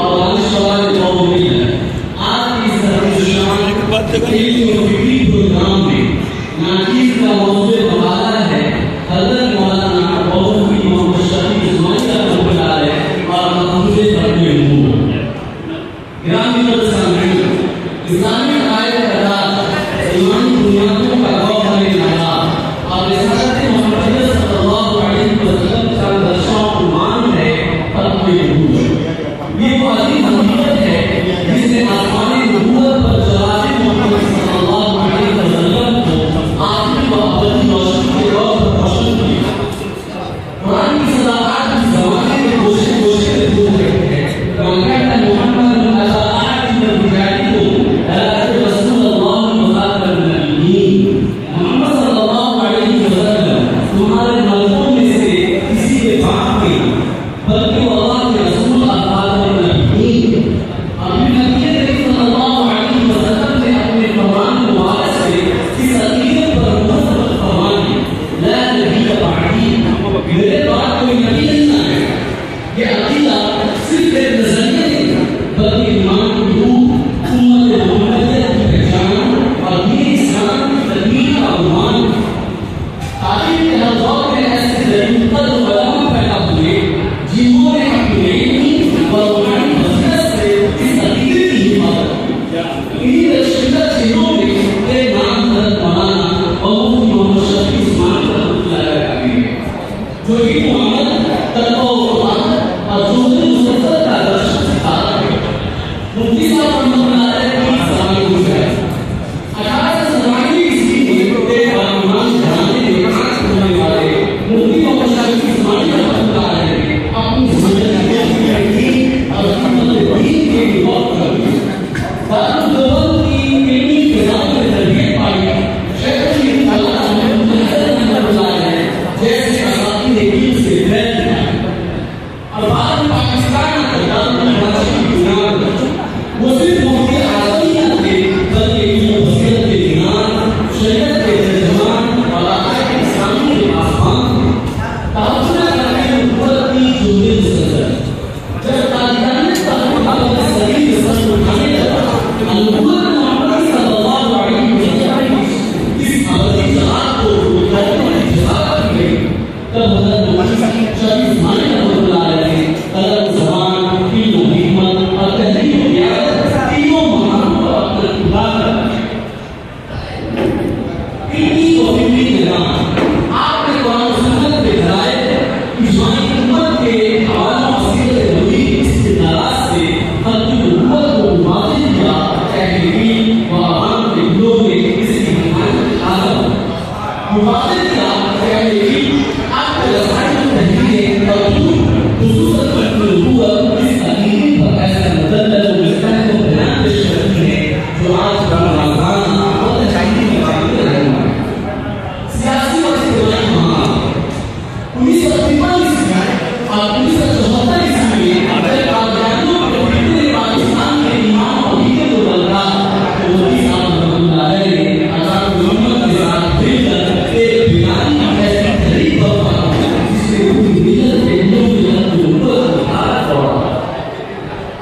और अनुष्ठान कौमिया आज इस अनुष्ठान के प्रोग्राम में नाकिस का मौजूद हवाला है हज़रत मौलाना बहुत ही मोहम्मद शफी इस्माइल रहमतुल्लाह अलैह और हमसे पढ़ने हुए ग्रामीण सामने इस्लामी आयत का ईमान बुनियादों का गौर में लगा और रिसालत मोहम्मद सल्लल्लाहु अलैहि वसल्लम का दर्शन मान है पढ़ने हुए ये वो अजीब हकीकत है जिसने आसमानी नबूवत पर जलाल मोहम्मद सल्लल्लाहु अलैहि वसल्लम को आखिरी व अबदी रोशनी के तौर पर रोशन किया। कुरान की सदाकत की ज़माने में कोशिश बोल रहे हैं कहता मोहम्मद अल्लाह को रसूलुल्लाह मुसाफिर नबी मोहम्मद सल्लल्लाहु अलैहि वसल्लम तुम्हारे मर्दों में से किसी के बाप में बल्कि अल्लाह के रसूल मेरे बात कोई नबी नहीं है। ये अकीदा सिर्फ एक नजरिया नहीं बल्कि ईमान की रूह उम्मत मोहम्मदिया की पहचान और दीन इस्लाम की तकमील का अनुमान। तारीख के हर दौर में ऐसे दरीक़त उलमा पैदा हुए जिन्होंने अपने इल्म व रूहानी बसीरत से इस अकीदे की हिफाजत की। इन्हीं रशीदा चेहरों में एक नाम हज़रत मौलाना और मोहम्मद शफी इस्माइल रहमतुल्लाह अलैह जो कि मोहम्मद तकवा और दूसरे मुसलसल का दर्शन सितारा है। मुफ्ती साहब रहमतुल्लाह अलैह की सलामी गुज़ार 1887 ईस्वी में एक बागमान घराने में आज होने वाले मुफ्ती मोहम्मद शफी इस्माइल रहमतुल्लाह अलैह अपनी ज़िंदगी और खिदमत दीन के लिए वक़्फ कर दिया। दारुल देवबंद की इल्मी निज़ाम में तरबियत पाई शेख अल्लाह रहमतुल्लाह अलैह जैसे और बाद में पाकिस्तान वो सिर्फ मुफ्ती आज़म थे बल्कि बसीरत के ईमान शरीयत के तर्जुमान और आक़ाए इस्लामी के पासबान तहफ़्फ़ुज़ करने नबूवत की जुमले मुसलसल जब तालिबानियत का मुकाबला सही सर उठाने लगा नबूवत मोहम्मद सल्लल्लाहु अलैहि वसल्लम इस अबदी जलाल को उठाने की जवाब दी गई तब हज़रत मोहम्मद शफी इस्माइल रहमतुल्लाह अलैह कलम ज़बान इल्म हिम्मत और तहरीर क़यादत तीनों महानों पर अपना इक़बाल रखा। इल्मी व फ़िक्री निज़ाम आपने कुरान सुन्नत के ज़राए इजमाई उम्मत के हवालों और सीरत नबी के इस्तिदलाल से खत्म नबूवत को वाज़ेह किया। अहले इल्म व अवाम के दिलों में इसकी हिमायत आज़म वाज़ेह किया। अहले इल्म आपके रसायन तहरीरें खुसूसन नबूवत इस अकीदे पर ऐसा मुदल्लल व मिसकात को बयान पेश करती है जो आज रमज़ान और तजाइदी में वाक़िअ रहे हैं। सियासी और इज्तिमाई मामला 1943 में और 1974 ईस्वी में जब कादियानियों के फितने पाकिस्तान के इमाम और दीगर को बदला तो मोदी साहब रहमतुल्लाह अलैह ने आज़ाद मोहम्मद के साथ मिलकर एक बीमारी ऐसी तहरीक बर्पा जिससे पूरी मिल्लत के लोग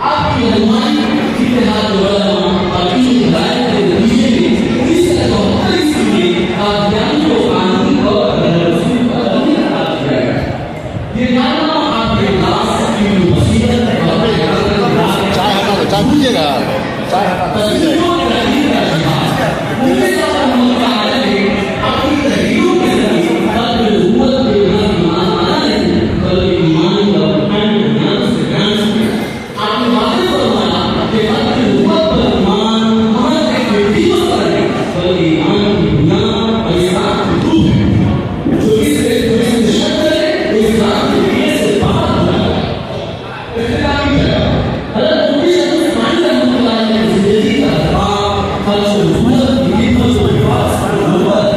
आपकी रहनुमाई इत्तेहाद उलमा और इन हिदायत के नतीजे में 1974 ईस्वी में कादियानियों को कानूनी तौर पर रसूल का अमीर करार दिया गया। ये नामा आपके इखलास की बसीरत चाय पीजिएगा अपनी तहरीरों के जरिए अपने नबूवत के ईमान आना नहीं बल्कि ईमान और ईमान के ज्ञान से ज्ञान से आपने वाज़ेह फरमाया कि अपनी नबूवत पर ईमान हमारा एक व्यक्ति मसला है बल्कि ईमान की बुनियाद और इस्लाम की रूह है। जो इससे शक करे वो इस्लाम के लिए से बाहर हो जाता है। इख्तिलाफी है हज़रत मुफ्ती शफी इस्माइल रहमतुल्लाह अलैह की ज़िंदगी का दबाव खल्क़ नबूवत की हिम्मत व इफ़ास नबूवत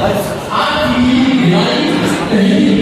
आपकी की गहराई तहरीर